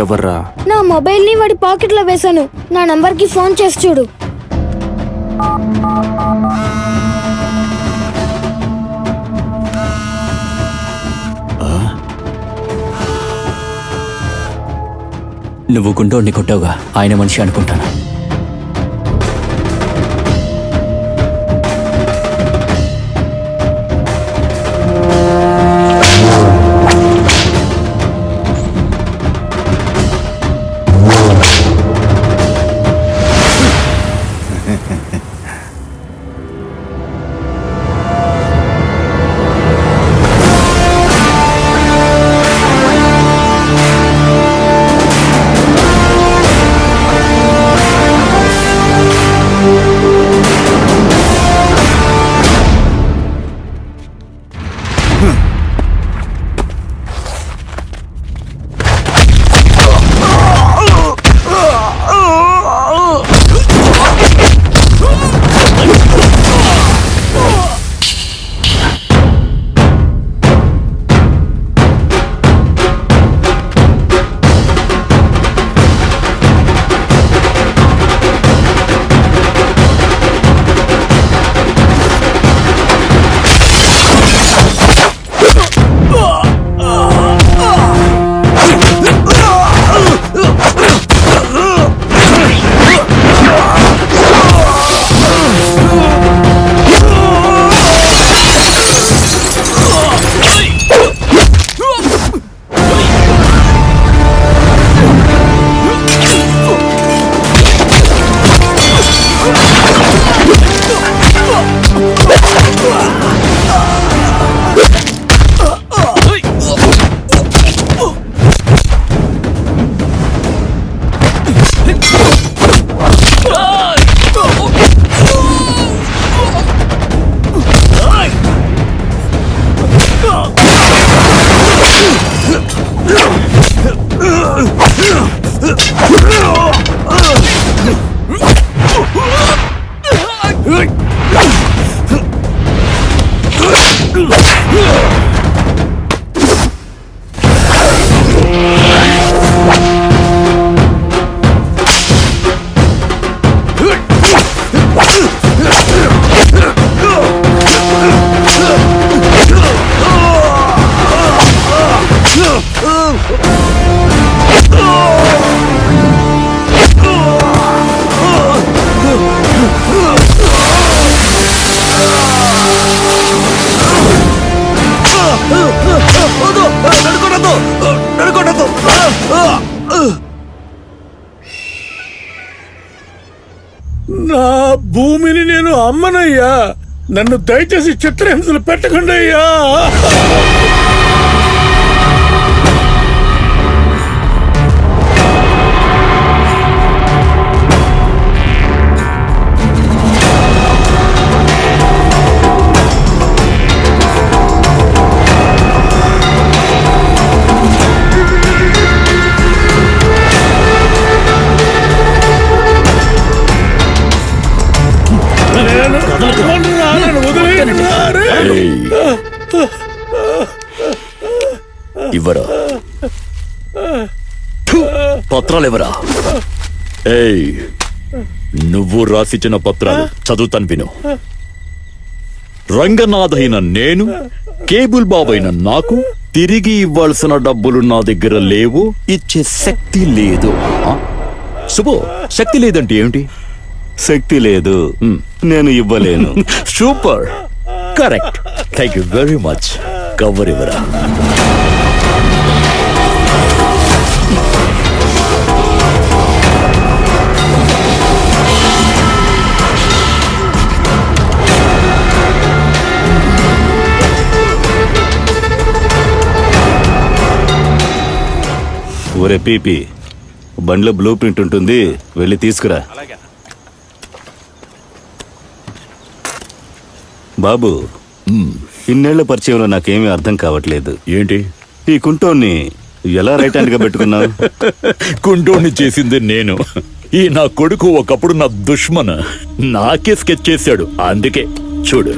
ఎవర్రా? నా మొబైల్ ని వాడి పాకెట్ లో వేశాను. నా నంబర్ కి ఫోన్ చేసి చూడు. నువ్వు గుండోడిని కొట్టావుగా, ఆయన మనిషి అనుకుంటాను. నా భూమిని నేను అమ్మనయ్యా. నన్ను దయచేసి చిత్రహింసలు పెట్టకండి అయ్యా. ఇవ్వరా పత్రాలు ఎవరా? ఏయ్, నువ్వు రాసిచ్చిన పత్రాలు చదువుతాను విను. రంగనాథైన నేను, కేబుల్ బాబైన నాకు తిరిగి ఇవ్వాల్సిన డబ్బులు నా దగ్గర లేవు, ఇచ్చే శక్తి లేదు. శుభో, శక్తి లేదంటే ఏమిటి? శక్తి లేదు, నేను ఇవ్వలేను. Super, correct. Thank you very much. Cover ఇవ్వరా. ఒరే పీపీ, బండ్లో బ్లూ ప్రింట్ ఉంటుంది, వెళ్ళి తీసుకురా. బాబు, ఇన్నేళ్ల పరిచయంలో నాకేమీ అర్థం కావట్లేదు. ఏంటి? ఈ కుంటోన్ని ఎలా రైట్ హ్యాండ్ గా పెట్టుకున్నావు? కుంటోన్ని చేసింది నేను. ఈ నా కొడుకు ఒకప్పుడు నా దుష్మన్, నాకే స్కెచ్ చేశాడు. అందుకే చూడు,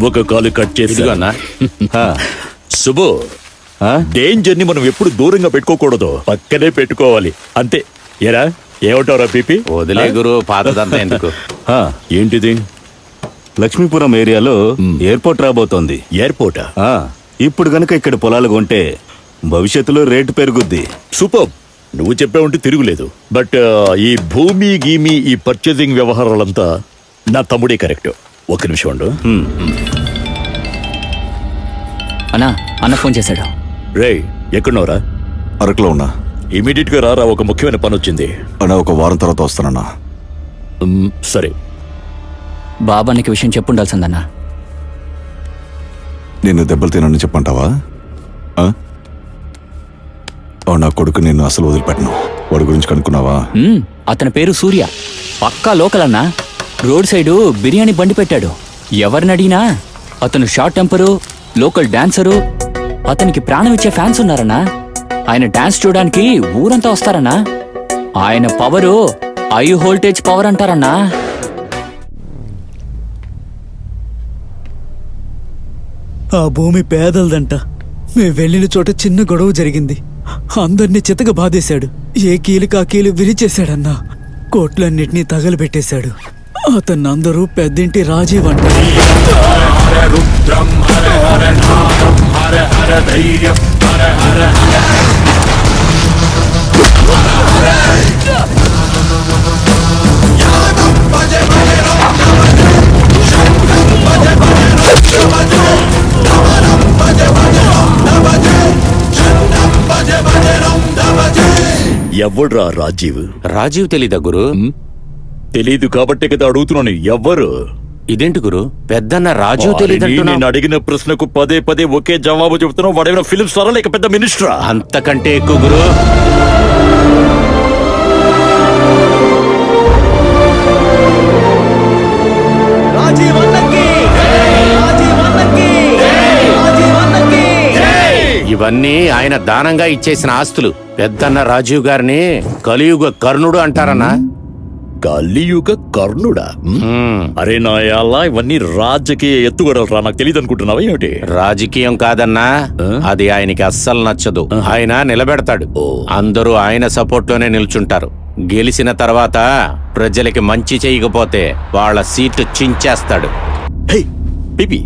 ఒక కాలు కట్ చేసి. అన్నా శుభు, ఆ? డేంజర్ ని మనం ఎప్పుడు దూరంగా పెట్టుకోకూడదు, పక్కనే పెట్టుకోవాలి అంతే. ఏరా ఏమంటావురా పీపీ? వదిలే గురు, పాతదంతా ఎందుకు. ఆ, ఏంటిది? లక్ష్మీపురం ఏరియాలో ఎయిర్పోర్ట్ రాబోతోంది. ఎయిర్పోర్టా? ఆ, ఇప్పుడు గనుక ఇక్కడ పొలాలు కొంటే భవిష్యత్తులో రేటు పెరుగుద్ది. సూపర్, నువ్వు చెప్పే ఉంటే తిరుగులేదు. బట్ ఈ భూమి గీమి ఈ పర్చేసింగ్ వ్యవహారాలంతా నా తమ్ముడే కరెక్ట్. ఒక్క నిమిషం ఉండు. అన్నా, అన్న ఫోన్ చేశాడు. రే ఎక్కడున్నావురా? అరకులో ఉన్నా ఇమీడియట్ గా రారా, ఒక ముఖ్యమైన పని వచ్చింది. అన్న, ఒక వారం తర్వాత వస్తానన్నా. సరే. బాబానికి విషయం చెప్పుండాల్సిందన్నా. నేను దెబ్బలు తినని చెప్పంటావా? ఆ? ఓ, నా కొడుకు నిన్ను అసలు వదిలిపెట్టను. వాడి గురించి కనుక్కున్నావా? అతని పేరు సూర్య, పక్కా లోకల్ అన్నా. రోడ్ సైడు బిర్యానీ బండి పెట్టాడు. ఎవరిని అడిగినా అతను షార్ట్ టెంపరు, లోకల్ డాన్సరు, అతనికి ప్రాణం ఇచ్చే ఫ్యాన్స్ ఉన్నారన్నా. ఆయన డాన్స్ చూడడానికి ఊరంతా వస్తారన్నా. ఆయన పవరు హై వోల్టేజ్ పవర్ అంటారన్నా. ఆ భూమి పేదలదంట. మేము వెళ్ళిన చోట చిన్న గొడవ జరిగింది. అందర్నీ చితక బాధేశాడు. ఏ కీలుకా కీలు విరిచేశాడన్నా. కోట్లన్నిటినీ తగలబెట్టేశాడు. అతన్ని అందరూ పెద్దింటి రాజీవ్ అంటారు. ఎవడ్రా రాజీవ్? రాజీవ్ తెలీదా గురు? తెలీదు కాబట్టే కదా అడుగుతున్నాను. ఎవరు? ఇదేంటి గురు, పెద్దన్న రాజీవ్ వారిని తెలీదంటున్నా? నేను అడిగిన ప్రశ్నకు పదే పదే ఒకే జవాబు చెబుతున్నావు. వాడేమైనా ఫిలిం స్టారా లేక పెద్ద మినిస్టరా? అంతకంటే ఎక్కువ గురు. ఇవన్నీ ఆయన దానంగా ఇచ్చేసిన ఆస్తులు. పెద్దన్న రాజీవ్ గారిని కలియుగ కర్ణుడు అంటారన్నా. కలియుగ కర్ణుడా? అరే నాయాలా, ఇవన్నీ రాజకీయ ఎత్తుగడలరా. నాకు తెలియదు అనుకుంటున్నావా ఏమిటి? రాజకీయం కాదన్నా, అది ఆయనకి అస్సలు నచ్చదు. ఆయన నిలబెడతాడు. అందరూ ఆయన సపోర్ట్ లోనే నిల్చుంటారు. గెలిచిన తర్వాత ప్రజలకి మంచి చేయకపోతే వాళ్ళ సీటు చించేస్తాడు. హే పిపి,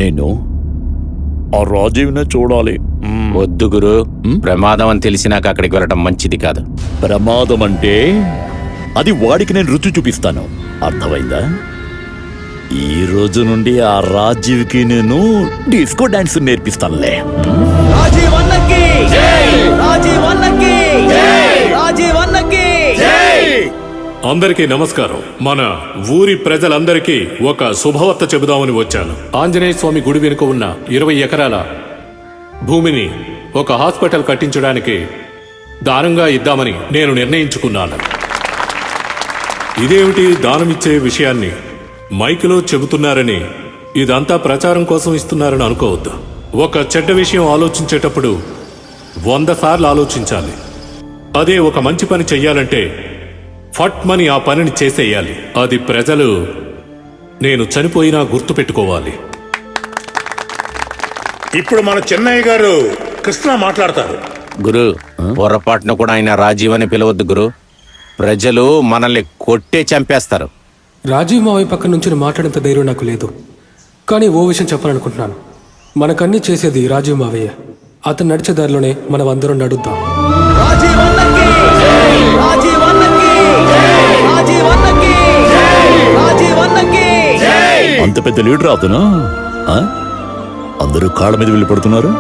నేను ఆ రాజీవ్నే చూడాలి. వద్దు గురు, ప్రమాదం అని తెలిసినాక అక్కడికి వెళ్ళడం మంచిది కాదు. ప్రమాదం అంటే అది వాడికి నేను రుచి చూపిస్తాను. అర్థమైందా? ఈ రోజు నుండి ఆ రాజీవ్కి నేను డిస్కో డాన్స్ నేర్పిస్తానులే. అందరికీ నమస్కారం. మన ఊరి ప్రజలందరికీ ఒక శుభవార్త చెబుదామని వచ్చాను. ఆంజనేయ స్వామి గుడి వెనుక ఉన్న 20 ఎకరాల భూమిని ఒక హాస్పిటల్ కట్టించడానికి దానంగా ఇద్దామని నేను నిర్ణయించుకున్నాను. ఇదేమిటి దానమిచ్చే విషయాన్ని మైకులో చెబుతున్నారని, ఇదంతా ప్రచారం కోసం ఇస్తున్నారని అనుకోవద్దు. ఒక చెడ్డ విషయం ఆలోచించేటప్పుడు 100 సార్లు ఆలోచించాలి. అదే ఒక మంచి పని చెయ్యాలంటే ఫట్మని ఆ పనిని చేసేయాలి. అది ప్రజలు నేను చనిపోయినా గుర్తు పెట్టుకోవాలి. ఇప్పుడు మన చెన్నయ్య గారు కృష్ణ మాట్లాడతారు. గురు, పొరపాటున కూడా ఆయన రాజీవ్ అని పిలవద్దు గురు. ప్రజలు మనల్ని కొట్టే చంపేస్తారు. రాజీవ్ మావయ్య పక్క నుంచి మాట్లాడేంత ధైర్యం నాకు లేదు. కానీ ఓ విషయం చెప్పాలనుకుంటున్నాను. మనకన్నీ చేసేది రాజీవ్ మావయ్య. అతను నడిచే దారిలోనే మనం అందరం నడుద్దాం. అంత పెద్ద లీడర్ అవుతున్నా అందరూ కాళ్ళ మీద వెళ్ళి పడుతున్నారు.